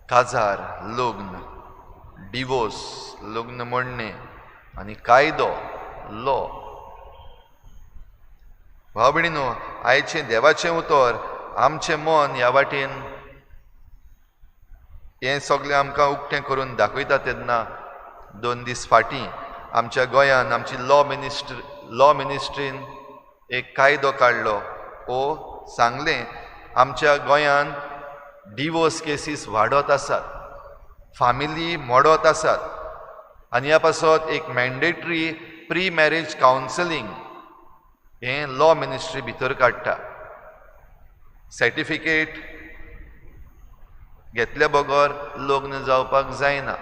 काजार, लग्न, डिवोर्स, लग्न मोडणे आनी कायदो, लॉ. भाव भयणीनो, आयचें देवाचें उतर आमचें मन ह्या वाटेन हें सगळें आमकां उक्तें करून दाखयता तेन्ना 2 दीस फाटीं आमच्या गोंयांत आमची लॉ मिनिस्ट्रीन एक कायदो काडलो. सांगलें आमच्या गोंयांत डिवोर्स केसीस वाडत आसात, फामिली मोडत आसात आनी ह्या पासत एक मॅन्डेटरी प्री मॅरेज कावन्सिलींग हें लॉ मिनिस्ट्री भितर काडटा. सर्टिफिकेट घेतल्या बगर लग्न जावपाक जायना.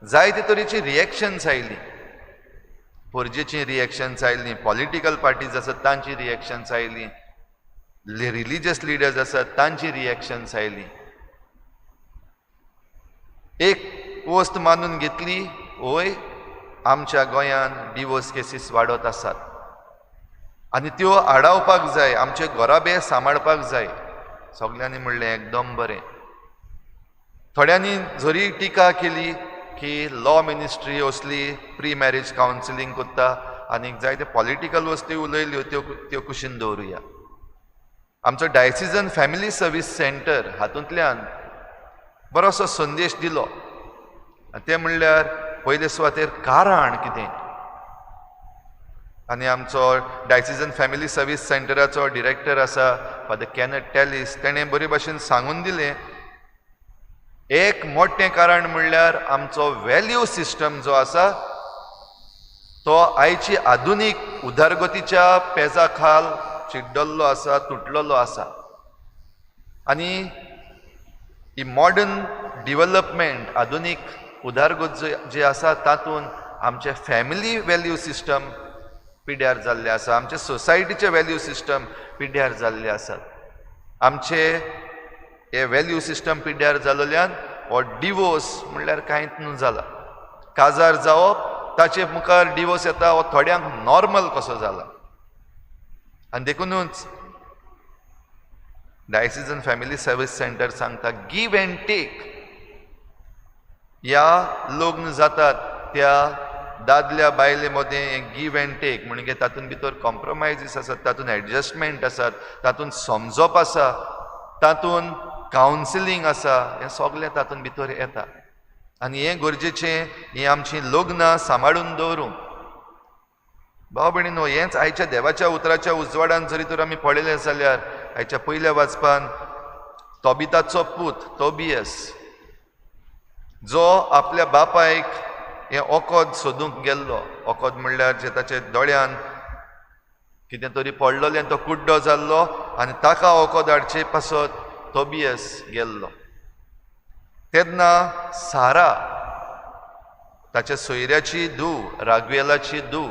जायते तरेची रिएक्शन्स आयली, पोरजेची रिएक्शन्स आयली, पॉलिटिकल पार्टीज आसात तांची रिएक्शन्स आयली, रिलिजियस लिडर्स आसात तांची रिएक्शन्स आयली. एक वस्त मानून घेतली, ओय आमच्या गोंयांत डिवोर्स केसीस वाडत आसात आनी त्यो आडावपाक जाय, आमचे घोराबे सांबाळपाक जाय. सगळ्यांनी म्हणलें एकदम बरें. थोड्यांनी जरी टिका केली की लॉ मिनिस्ट्री असली प्री मॅरेज कावन्सिलींग करता आनी जायते पॉलिटिकल वस्ती उलयल्यो त्यो कुशीन दवरुया. आमचो डायसिजन फॅमिली सर्वीस सेंटर हातूंतल्यान बरोसो संदेश दिलो. ते म्हणल्यार पयले सुवातेर कारण कितें. आनी आमचो डायसिजन फॅमिली सर्वीस सेंटराचो डिरेक्टर आसा फादर कॅनथ टॅलिस, तेणें बरे भाशेन सांगून दिलें एक मोठें कारण म्हणल्यार आमचो व्हॅल्यू सिस्टम जो आसा तो आयची आधुनीक उदारगतीच्या पेजा खाल चिड्डल्लो आसा, तुटलेलो आसा. आनी ही मॉडर्न डिवेलपमेंट, आधुनीक उदारगत जी आसा तातूंत आमचे फॅमिली व्हॅल्यू सिस्टम पिड्यार जाल्ले आसा, आमचे सोसायटीचे व्हॅल्यू सिस्टम पिड्यार जाल्ले आसात. आमचे हे व्हॅल्यू सिस्टम पिड्यार जाल्ल्यान हो डिवोर्स म्हणल्यार कांयच न्हू जाला. काजार जावप ताचे मुखार डिवोर्स येता हो थोड्यांक नॉर्मल कसो जाला. आनी देखूनच डायसिजन फॅमिली सर्वीस सेंटर सांगता गिव एंड टेक. ह्या लग्न जातात त्या दादल्या बायले मदें गिव एंड टेक म्हणजे तातूंत भितर कॉम्प्रोमायजीस आसात, तातूंत एडजस्टमेंट आसात, तातूंत समजप आसा, तातूंत कावन्सिलींग आसा, हें सगळें तातूंत भितर येता. आनी हें गरजेचें ही आमची लग्नां सांबाळून दवरूंक. भाव भयणीनो, हेंच आयच्या देवाच्या उतराच्या उजवाडान जरी तर आमी पळयलें जाल्यार आयच्या पयल्या वाचपान तोबिताचो पूत तोबियस जो आपल्या बापायक हें ओकोद सोदूंक गेल्लो. ओकोद म्हणल्यार जे ताचे दोळ्यान कितें तरी पडलोलें आनी तो कुड्डो जाल्लो आनी ताका ओकोद हाडचे पासत तोबियस गेल्लो. तेन्ना सारा ताच्या सोयऱ्याची धूव, रागवेलाची धूव,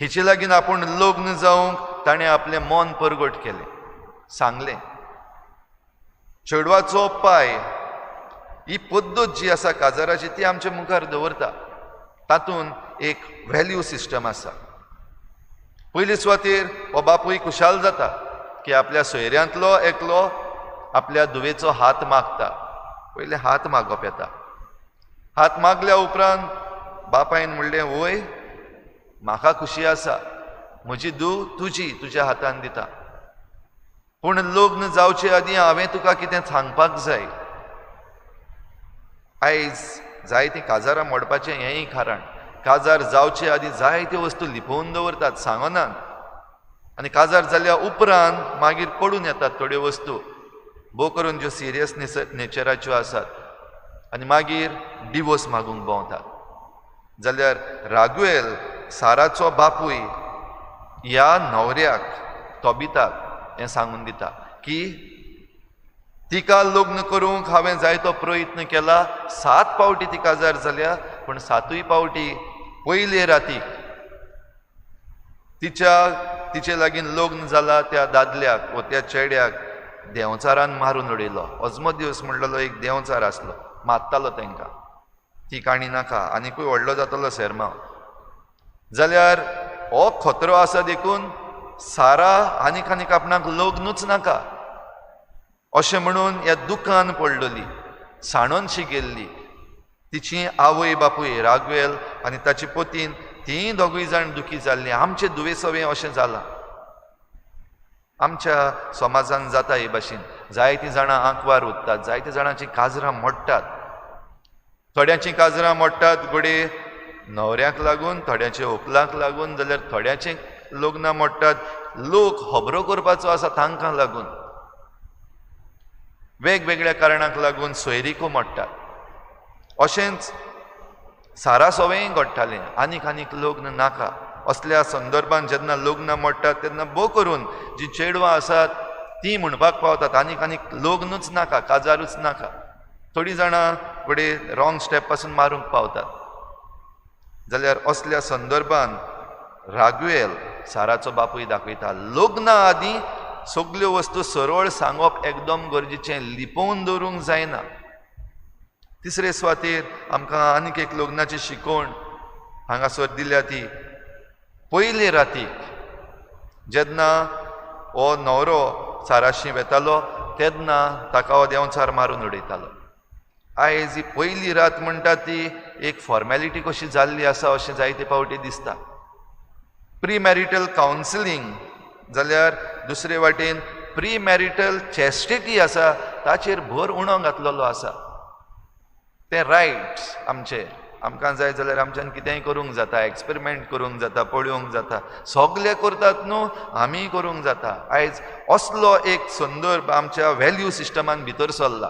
हिचे लागीं आपूण लग्न जावंक ताणें आपलें मन परगट केलें. सांगलें चेडवाचो पाय, ही पद्दत जी आसा काजाराची ती आमच्या मुखार दवरता. तातूंत एक व्हॅल्यू सिस्टम आसा. पयले सुवातेर हो बापूय खुशाल जाता की आपल्या सोयऱ्यांतलो एकलो आपल्या धुवेचो हात मागता. पयले हात मागप येता. हात मागल्या उपरांत बापायन म्हणलें वय म्हाका खुशी आसा, म्हजी धूव तुज्या हातान दिता, पूण लग्न जावचे आदीं हांवें तुका कितें सांगपाक जाय. आयज जायतीं काजारां मोडपाचें हेंय कारण. काजार जावचे आदीं जायत्यो वस्तू लिपोवन दवरतात, सांगनात. आनी काजार जाल्या उपरांत मागीर कळून येतात थोड्यो वस्तू, भोव करून ज्यो सिरियस नेचराच्यो आसात, आनी मागीर डिवोर्स मागूंक भोंवतात. जाल्यार रागवेल साराचो बापूय ह्या न्हवऱ्याक तोबिताक हें सांगून दिता की तिका लग्न करूंक हांवें जायतो प्रयत्न केला, 7 पावटी ती काजार जाल्या, पूण 7य पावटी पयले रातीक तिचे लागीं लग्न जाला त्या दादल्याक व त्या चेड्याक देंवचारान मारून उडयलो. अजमो दिवस म्हणलेलो एक देंवचार आसलो, मारतालो तांकां. ती काणी नाका, आनिकूय व्हडलो जातलो सेरमांव. जाल्यार हो खतरो आसा देखून सारा आनीक आपणाक लग्नूच नाका अशें म्हणून ह्या दुखान पडलेली, साणोनशी गेल्ली तिची आवय बापूय राघवेल आनी ताची पतीन तीं दोगूय जाण दुखी जाल्लीं. आमचें दुयेंसवें अशें जालां. आमच्या समाजान जाता हे भाशेन जायतीं जाणां आंकवार उत्तात, जायत्या जाणांचीं काजरां मोडटात. थोड्यांचीं काजरां मोडटात घोडे न्हवऱ्याक लागून, थोड्यांचे व्हंकलाक लागून, जाल्यार थोड्यांचें लग्नां मोडटात लोक खबरो करपाचो आसा तांकां लागून. वेगवेगळ्या कारणांक लागून सोयरीको मोडटात. अशेंच सारासोवेंय घडटालें. आनीक लग्न नाका. असल्या संदर्भान जेन्ना लग्नां मोडटात तेन्ना भोव करून जीं चेडवां आसात तीं म्हणपाक पावतात आनीक लग्नूच नाका, काजारूच नाका. थोडीं जाणां फुडें रॉंग स्टेप पासून मारूंक पावतात. जाल्यार असल्या संदर्भान राघवेल साराचो बापूय दाखयता लग्ना आदीं सगल्यो वस्तू सरळ सांगप एकदम गरजेचें, लिपोवन दवरूंक जायना. तिसरे सुवातेर आमकां आनीक एक लग्नाची शिकवण हांगासर दिल्या ती पयले रातीक जेन्ना हो न्हवरो साराशी वेतालो तेन्ना ताका हो देंवचार मारून उडयतालो. आयज ही पयली रात म्हणटा ती एक फॉर्मेलिटी कशी जाल्ली आसा अशें जायते फावटी दिसता. प्री मॅरिटल कावन्सिलींग जाल्यार दुसरे वाटेन प्री मॅरिटल चॅस्टिटी आसा ताचेर भर उणो घातलेलो आसा. ते रायट्स आमचे, आमकां जाय जाल्यार आमच्यान कितेंय करूंक जाता, एक्सपेरिमेंट करूंक जाता, पळोवंक जाता. सगळे करतात न्हू, आमीय करूंक जाता. आयज असलो एक संदर्भ आमच्या व्हॅल्यू सिस्टमान भितर सरला.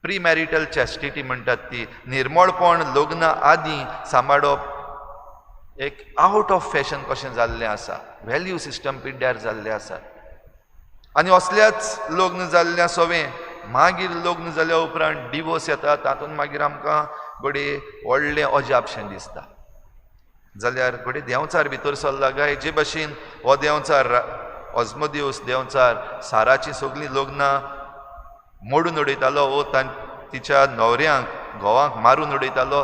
प्री मॅरिटल चॅस्टिटी म्हणटात ती निर्मळपण लग्ना आदीं सांबाळप एक आवट ऑफ फॅशन कशें जाल्लें आसा. व्हॅल्यू सिस्टम पिड्ड्यार जाल्लें आसा. आनी असल्याच लग्न जाल्ल्या सवें मागीर लग्न जाल्या उपरांत डिवोर्स येता. तातूंत मागीर आमकां घडये व्हडलें अजापशें दिसता. जाल्यार घडये देंवचार भितर सरला काय जे भाशेन हो देंवचार ऑस्मोदिवस देंवचार साराचीं सगळीं लग्नां मोडून उडयतालो वो तिच्या न्हवऱ्यांक घोवाक मारून उडयतालो.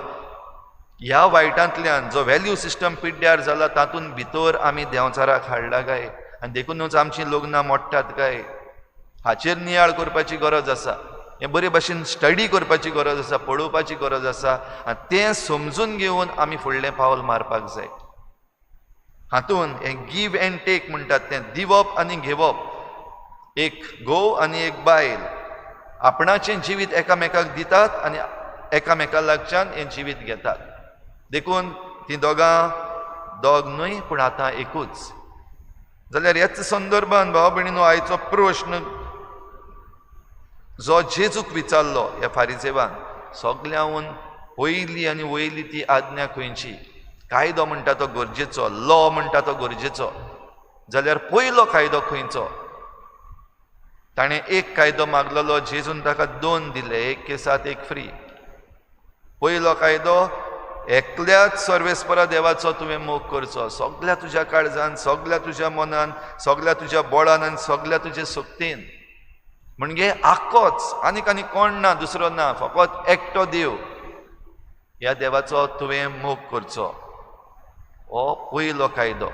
ह्या वायटांतल्यान जो व्हॅल्यू सिस्टम पिड्ड्यार जाला तातूंत भितर आमी देंवचाराक हाडला काय आनी देखूनच आमचीं लग्नां मोडटात काय हाचेर नियाळ करपाची गरज आसा. हें बरे भाशेन स्टडी करपाची गरज आसा, पळोवपाची गरज आसा आनी तें समजून घेवन आमी फुडलें पावल मारपाक जाय. हातूंत हें गीव एंड टेक म्हणटात तें दिवप आनी घेवप. एक घोव आनी एक बायल आपणाचें जिवीत एकामेकाक दितात आनी एकामेका लागच्यान हें जिवीत घेतात. देखून तीं दोग न्हय पूण आतां एकूच. जाल्यार ह्याच संदर्भान भाव भयणीनो आयचो प्रश्न जो जेजूक विचारलो ह्या फारिसेवान, सगळ्याहून पयली आनी वयली ती आज्ञा खंयची? कायदो म्हणटा तो गरजेचो, लॉ म्हणटा तो गरजेचो. जाल्यार पयलो कायदो खंयचो? ताणें एक कायदो मागलेलो, जेजून ताका 2 दिले, एक केसात एक फ्री. पयलो कायदो एकल्याच सर्वेस्परा देवाचो तुवें मोग करचो, सगळ्या तुज्या काळजान, सगळ्या तुज्या मनान, सगळ्या तुज्या बळान आनी सगळ्या तुज्या सोबतीन. म्हणजे आख्खोच, आनीक कोण ना, दुसरो ना, फकत एकटो देव. ह्या देवाचो तुवें मोग करचो, हो पयलो कायदो.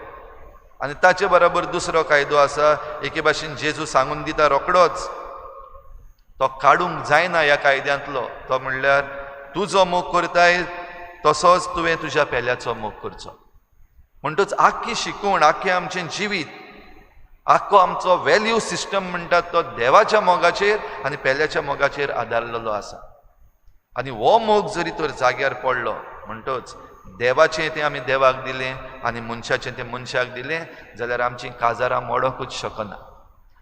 आनी ताचे बरोबर दुसरो कायदो आसा, एके भाशेन जेजू सांगून दिता रोखडोच, तो काडूंक जायना ह्या कायद्यांतलो. तो म्हणल्यार तूं जो मोग करताय तसोच तुवें तुज्या पेल्याचो मोग करचो. म्हणटच आख्खी शिकवण, आख्खें आमचें जिवीत, आख्खो आमचो व्हॅल्यू सिस्टम म्हणटात तो देवाच्या मोगाचेर आनी पेल्याच्या मोगाचेर आदारलेलो आसा. आनी हो मोग जरी तर जाग्यार पडलो म्हणटच देवाचें तें आमी देवाक दिलें आनी मनशाचें तें मनशाक दिलें जाल्यार आमचीं काजारां मोडोंकूच शकना.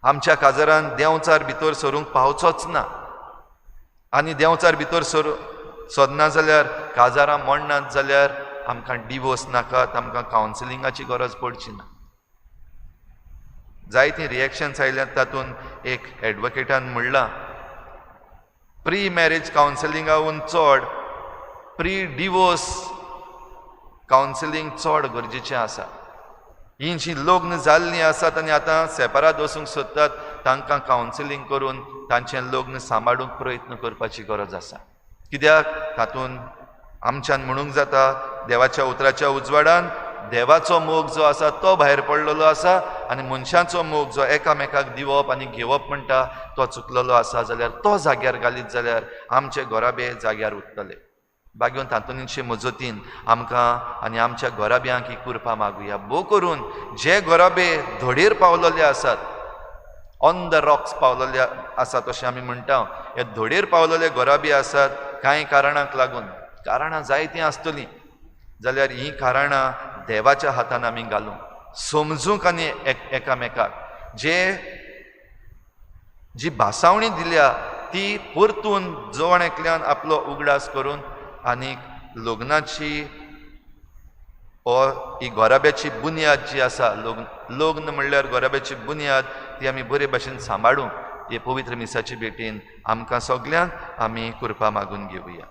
आमच्या काजारान देंवचार भितर सरूंक पावचोच ना. आनी देंवचार भितर सरना जाल्यार काजारां मोडनात जाल्यार आमकां डिवोर्स नाकात, आमकां कावन्सिलिंगाची गरज पडची ना. जायतीं रिएक्शन्स आयल्यात. तातूंत एक एडवोकेटान म्हणलां प्री मॅरेज कावन्सिलिंगाहून चड प्री डिवोर्स कावन्सिलींग चड गरजेचें आसा. हीं जीं लग्न जाल्लीं आसात आनी आतां सेपराद वचूंक सोदतात तांकां कावन्सिलींग करून तांचें लग्न सांबाळूंक प्रयत्न करपाची गरज आसा. कित्याक तातूंत आमच्यान म्हणूंक जाता देवाच्या उतराच्या उजवाडान देवाचो मोग जो आसा तो भायर पडलेलो आसा आनी मनशांचो मोग जो एकामेकाक दिवप आनी घेवप म्हणटा तो चुकलेलो आसा जाल्यार तो जाग्यार घालीत जाल्यार आमचे गोराबे जाग्यार उरतले. बागेवन तातूंतचे मजतीन आमकां आनी आमच्या गोराब्यांक ही कृपा मागुया. भोव करून जे गोराबे धडीर पावलेले आसात, ऑन द रॉक्स पावलेले आसात अशें आमी म्हणटा, हे धडीर पावलेले गोराबे आसात कांय कारणांक लागून. कारणां जायतीं आसतलीं जाल्यार हीं कारणां देवाच्या हातान आमी घालूं, समजूंक आनी एकामेकाक जी भासावणी दिल्या ती परतून जवण एकल्यान आपलो उगडास करून आनी लग्नाची ही गोराब्याची बुन्याद जी आसा, लग्न म्हणल्यार गोराब्याची बुन्याद ती आमी बरे भाशेन सांबाळूं. हे पवित्र मिसाची भेटीन आमकां सगल्यांक आमी कृपा मागून घेवया.